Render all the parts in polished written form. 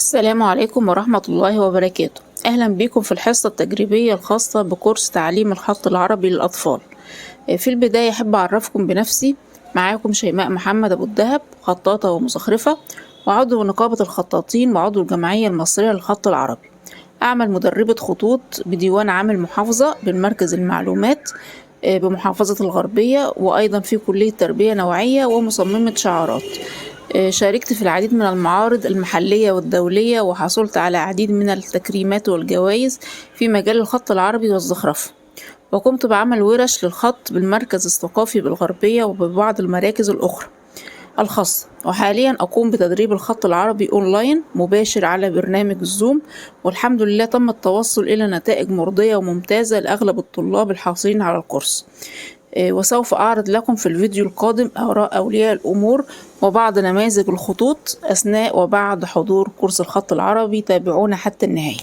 السلام عليكم ورحمة الله وبركاته. أهلا بكم في الحصة التجريبية الخاصة بكورس تعليم الخط العربي للأطفال. في البداية أحب أعرفكم بنفسي. معاكم شيماء محمد أبو الدهب، خطاطة ومزخرفة، وعضو نقابة الخطاطين وعضو الجمعية المصرية للخط العربي. أعمل مدربة خطوط بديوان عام المحافظة بالمركز المعلومات بمحافظة الغربية، وأيضا في كلية تربية نوعية ومصممة شعارات. شاركت في العديد من المعارض المحلية والدولية، وحصلت على العديد من التكريمات والجوائز في مجال الخط العربي والزخرفة. وقمت بعمل ورش للخط بالمركز الثقافي بالغربية وببعض المراكز الأخرى الخاصة. وحاليا أقوم بتدريب الخط العربي أونلاين مباشر على برنامج الزوم، والحمد لله تم التوصل إلى نتائج مرضية وممتازة لأغلب الطلاب الحاصلين على الكورس. وسوف أعرض لكم في الفيديو القادم آراء أولياء الأمور وبعض نماذج الخطوط أثناء وبعد حضور كورس الخط العربي. تابعونا حتى النهاية.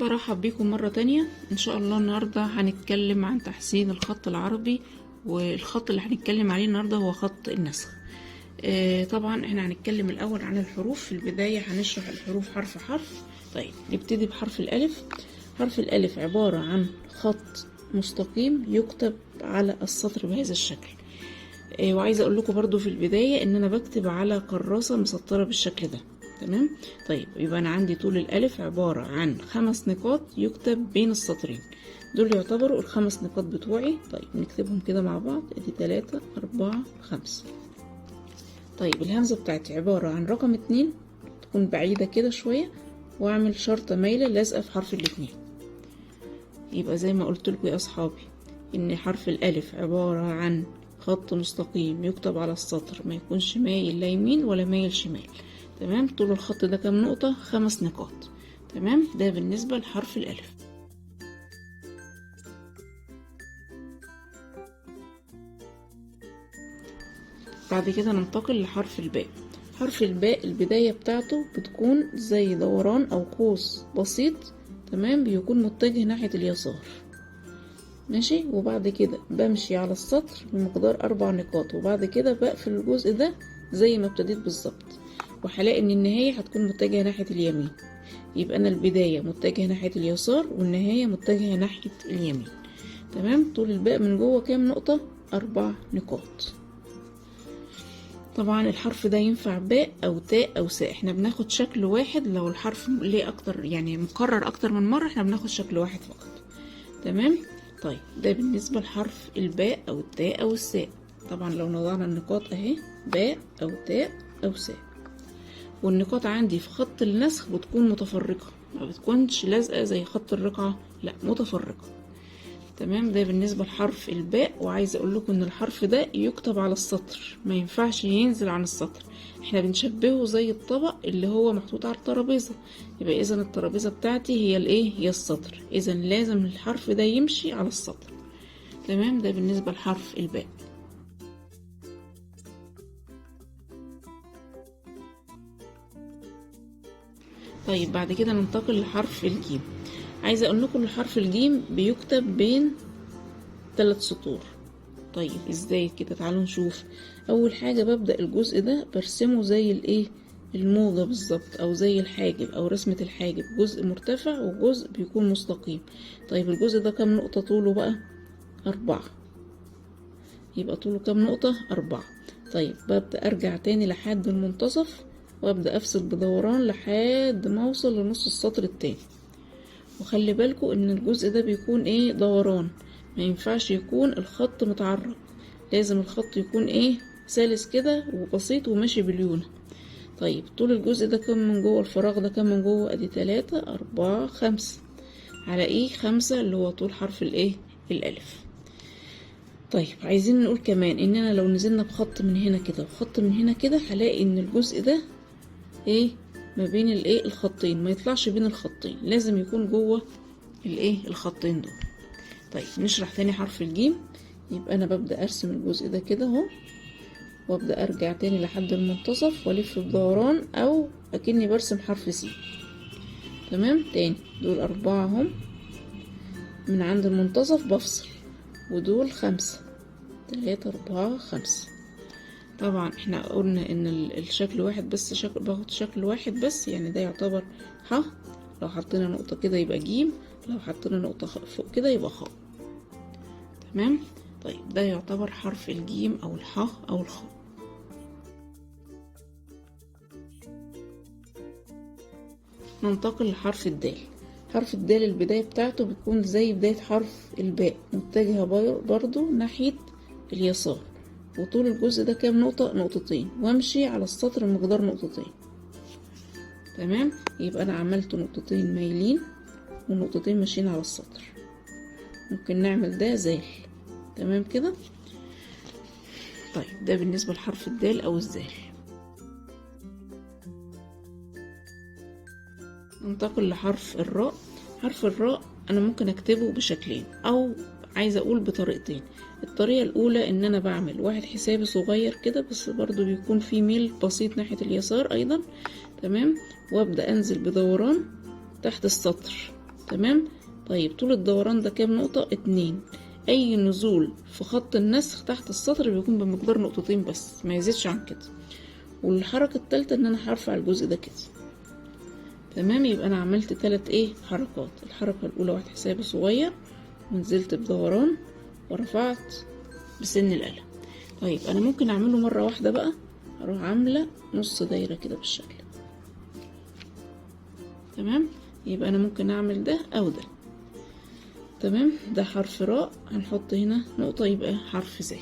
برحب بكم مرة تانية. إن شاء الله النهاردة هنتكلم عن تحسين الخط العربي، والخط اللي هنتكلم عليه النهاردة هو خط النسخ. طبعا احنا هنتكلم الأول عن الحروف. في البداية هنشرح الحروف حرف حرف. طيب نبتدي بحرف الألف. حرف الألف عبارة عن خط مستقيم يكتب على السطر بهذا الشكل. وعايزة أقول لكم برضو في البداية إن أنا بكتب على كراسة مسطرة بالشكل ده. تمام. طيب يبقى انا عندي طول الالف عبارة عن 5 نقاط يكتب بين السطرين. دول يعتبروا ال5 نقاط بتوعي. طيب نكتبهم كده مع بعض. ادي 3 4 5. طيب الهمزة بتاعتي عبارة عن رقم 2 تكون بعيدة كده شوية، واعمل شرطة مايلة لازقة في حرف ال2. يبقى زي ما قلت لكم يا اصحابي ان حرف الالف عبارة عن خط مستقيم يكتب على السطر، ما يكونش مايل لا يمين ولا مايل شمال. تمام. طول الخط ده كام نقطة؟ 5 نقاط. تمام. ده بالنسبة لحرف الألف. بعد كده ننتقل لحرف الباء. حرف الباء البداية بتاعته بتكون زي دوران أو قوس بسيط. تمام. بيكون متجه ناحية اليسار. ماشي. وبعد كده بمشي على السطر بمقدار 4 نقاط، وبعد كده بقفل الجزء ده زي ما ابتديت بالظبط، وهلاقي ان النهاية هتكون متجهة ناحية اليمين. يبقى انا البداية متجهة ناحية اليسار والنهاية متجهة ناحية اليمين. تمام. طول الباء من جوه كام نقطة؟ 4 نقاط. طبعا الحرف ده ينفع باء او تاء او ساء. احنا بناخد شكل واحد. لو الحرف ليه اكتر يعني مكرر اكتر من مرة، احنا بناخد شكل واحد فقط. تمام. طيب ده بالنسبة لحرف الباء او التاء او الساء. طبعا لو نضعنا النقاط اهي باء او تاء او ساء. والنقاط عندي في خط النسخ بتكون متفرقة، ما بتكونش لازقة زي خط الرقعة، لا متفرقة. تمام. ده بالنسبة لحرف الباء. وعايزة اقول لكم ان الحرف ده يكتب على السطر، ما ينفعش ينزل عن السطر. احنا بنشبهه زي الطبق اللي هو محطوط على الترابيزة، يبقى اذا الترابيزة بتاعتي هي الايه، هي السطر، اذا لازم الحرف ده يمشي على السطر. تمام. ده بالنسبة لحرف الباء. طيب بعد كده ننتقل لحرف الجيم. عايزة اقول لكم ان حرف الجيم بيكتب بين 3 سطور. طيب ازاي كده؟ تعالوا نشوف. اول حاجة ببدأ الجزء ده برسمه زي الايه، الموجة بالظبط، او زي الحاجب او رسمة الحاجب، جزء مرتفع وجزء بيكون مستقيم. طيب الجزء ده كام نقطة طوله بقى؟ 4. يبقى طوله كام نقطة؟ 4. طيب ببدأ ارجع تاني لحد المنتصف، وابدأ افصل بدوران لحد ما اوصل لنص السطر التاني. وخلي بالكوا ان الجزء ده بيكون ايه، دوران، ما ينفعش يكون الخط متعرج، لازم الخط يكون ايه، سلس كده وبسيط وماشي باليونة. طيب طول الجزء ده كام من جوه؟ الفراغ ده كام من جوه؟ ادي 3 4 5 على ايه، 5 اللي هو طول حرف الايه، الالف. طيب عايزين نقول كمان اننا لو نزلنا بخط من هنا كده وخط من هنا كده، هلاقي ان الجزء ده ايه، ما بين الايه، الخطين، ما يطلعش بين الخطين، لازم يكون جوه الايه، الخطين دول. طيب نشرح تاني حرف الجيم. يبقى انا ببدأ ارسم الجزء ده كده اهو، وابدأ ارجع تاني لحد المنتصف والف بدوران او اكني برسم حرف سين. تمام. تاني دول 4 هم، من عند المنتصف بفصل، ودول 5 3 4 5. طبعا احنا قلنا ان الشكل واحد بس، باخد شكل واحد بس، يعني ده يعتبر ح. لو حطينا نقطة كده يبقى جيم، لو حطينا نقطة فوق كده يبقى خ. تمام. طيب ده يعتبر حرف الجيم او الح او الخ. ننتقل لحرف الدال. حرف الدال البداية بتاعته بتكون زي بداية حرف الباء، متجهة برضو ناحية اليسار، وطول الجزء ده كام نقطة؟ نقطتين، وامشي على السطر مقدار نقطتين. تمام. يبقى انا عملت نقطتين مايلين ونقطتين ماشيين على السطر. ممكن نعمل ده زال. تمام كده. طيب ده بالنسبة لحرف الدال او الزال. ننتقل لحرف الراء. حرف الراء انا ممكن اكتبه بشكلين، او عايزة اقول بطريقتين. الطريقة الاولى ان انا بعمل واحد حسابي صغير كده، بس برضو بيكون فيه ميل بسيط ناحية اليسار ايضا. تمام. وابدأ انزل بدوران تحت السطر. تمام. طيب طول الدوران ده كام نقطة؟ 2. اي نزول في خط النسخ تحت السطر بيكون بمقدار نقطتين بس، ما يزيدش عن كده. والحركة التالتة ان انا هرفع الجزء ده كده. تمام. يبقى انا عملت 3 ايه، حركات. الحركة الاولى واحد حسابي صغير، ونزلت بدوران، ورفعت بسن القلم. طيب انا ممكن اعمله مرة واحدة بقى، اروح عاملة نص دايرة كده بالشكل. تمام. يبقى انا ممكن اعمل ده او ده. تمام. ده حرف راء، هنحط هنا نقطة يبقى حرف زاي.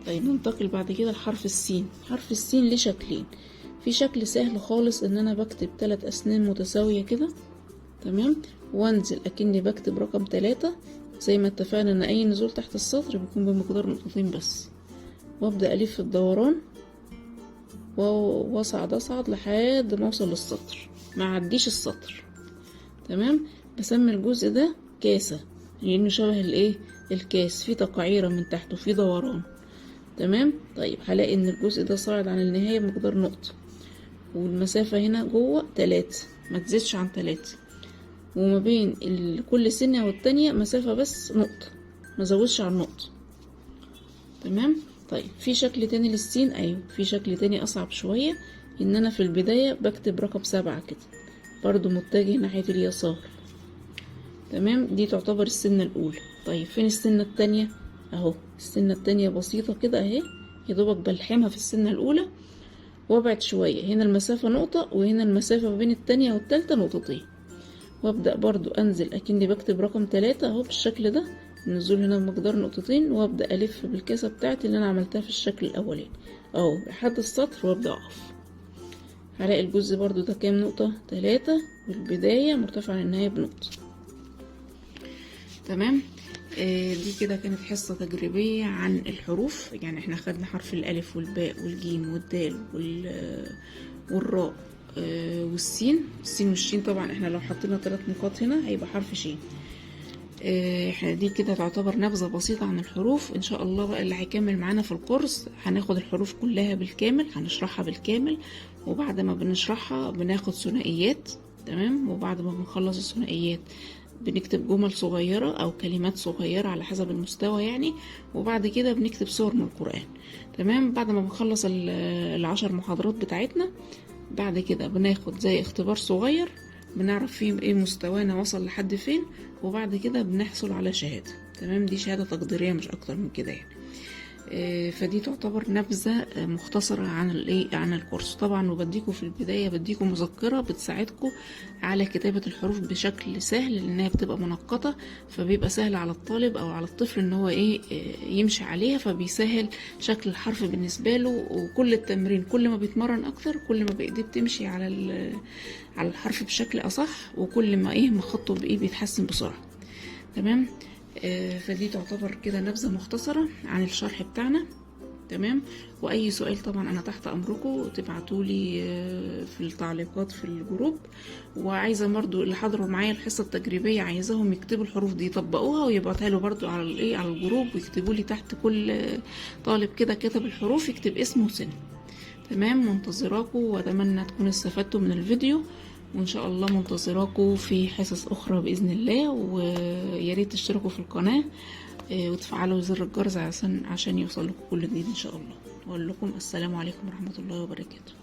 طيب ننتقل بعد كده لحرف السين. حرف السين ليه شكلين. في شكل سهل خالص ان انا بكتب 3 اسنان متساوية كده. تمام. وانزل اكني بكتب رقم 3، زي ما اتفقنا ان اي نزول تحت السطر بيكون بمقدار نقطتين بس. وابدأ الف الدوران واصعد لحد ما اوصل للسطر، ما عديش السطر. تمام. بسمي الجزء ده كاسة، لانه شبه الايه، الكاس، فيه تقعيرة من تحت وفيه دوران. تمام. طيب هلاقي ان الجزء ده صاعد عن النهاية بمقدار نقطة، والمسافة هنا جوه 3، ما تزيدش عن 3. وما بين كل سنة والتانية مسافة بس نقطة، ما زودش عن نقطة. تمام. طيب في شكل تاني للسين. ايوه في شكل تاني اصعب شوية، ان انا في البداية بكتب رقم 7 كده، برضو متجه ناحية اليسار. تمام. دي تعتبر السنة الاولى. طيب فين السنة التانية؟ اهو السنة التانية بسيطة كده اهي، يدوبك بلحمها في السنة الاولى، وابعد شوية، هنا المسافة نقطة، وهنا المسافة ما بين التانية والتالتة نقطتين. وابدأ برضو انزل اكني بكتب رقم 3 اهو بالشكل ده، النزول هنا بمقدار نقطتين، وابدأ الف بالكاسة بتاعتي اللي انا عملتها في الشكل الاولاني اهو لحد السطر، وابدأ اقف. هلاقي الجزء برضو ده كام نقطة؟ 3، والبداية مرتفعة عن النهاية بنقطة. تمام. دي كده كانت حصة تجريبية عن الحروف. يعني احنا خدنا حرف الألف والباء والجيم والدال والراء والسين. السين والشين طبعا احنا لو حطينا 3 نقاط هنا هيبقى حرف شين. احنا دي كده تعتبر نبذة بسيطة عن الحروف. ان شاء الله بقى اللي هيكمل معانا في الكورس هناخد الحروف كلها بالكامل، هنشرحها بالكامل، وبعد ما بنشرحها بناخد ثنائيات. تمام. وبعد ما بنخلص الثنائيات بنكتب جمل صغيرة او كلمات صغيرة على حسب المستوى يعني، وبعد كده بنكتب سور من القرآن. تمام. بعد ما بنخلص 10 محاضرات بتاعتنا، بعد كده بناخد زي اختبار صغير بنعرف فيه ايه مستوانا وصل لحد فين، وبعد كده بنحصل على شهادة. تمام. دي شهادة تقديرية مش اكتر من كده يعني. فدي تعتبر نبذة مختصرة عن الكورس. طبعا وبديكم في البداية بديكم مذكرة بتساعدكم على كتابة الحروف بشكل سهل، لانها بتبقى منقطة، فبيبقى سهل على الطالب او على الطفل ان هو يمشي عليها، فبيسهل شكل الحرف بالنسبة له. وكل التمرين كل ما بيتمرن اكتر كل ما بايديه بتمشي على الحرف بشكل اصح، وكل ما خطه بيتحسن بسرعة. تمام. فدي تعتبر كده نبذة مختصرة عن الشرح بتاعنا. تمام. واي سؤال طبعا انا تحت امركم تبعتولي في التعليقات في الجروب. وعايزه برضو اللي حضروا معايا الحصه التجريبيه عايزاهم يكتبوا الحروف دي يطبقوها ويبعتها له برضو على الجروب، ويكتبوا لي تحت كل طالب كده كتب الحروف يكتب اسمه وسنه. تمام. منتظراكم، واتمنى تكونوا استفدتوا من الفيديو، وان شاء الله منتظراكم في حصص اخرى باذن الله. وياريت تشتركوا في القناه وتفعلوا زر الجرس عشان يوصل لكم كل جديد ان شاء الله. واقول لكم السلام عليكم ورحمه الله وبركاته.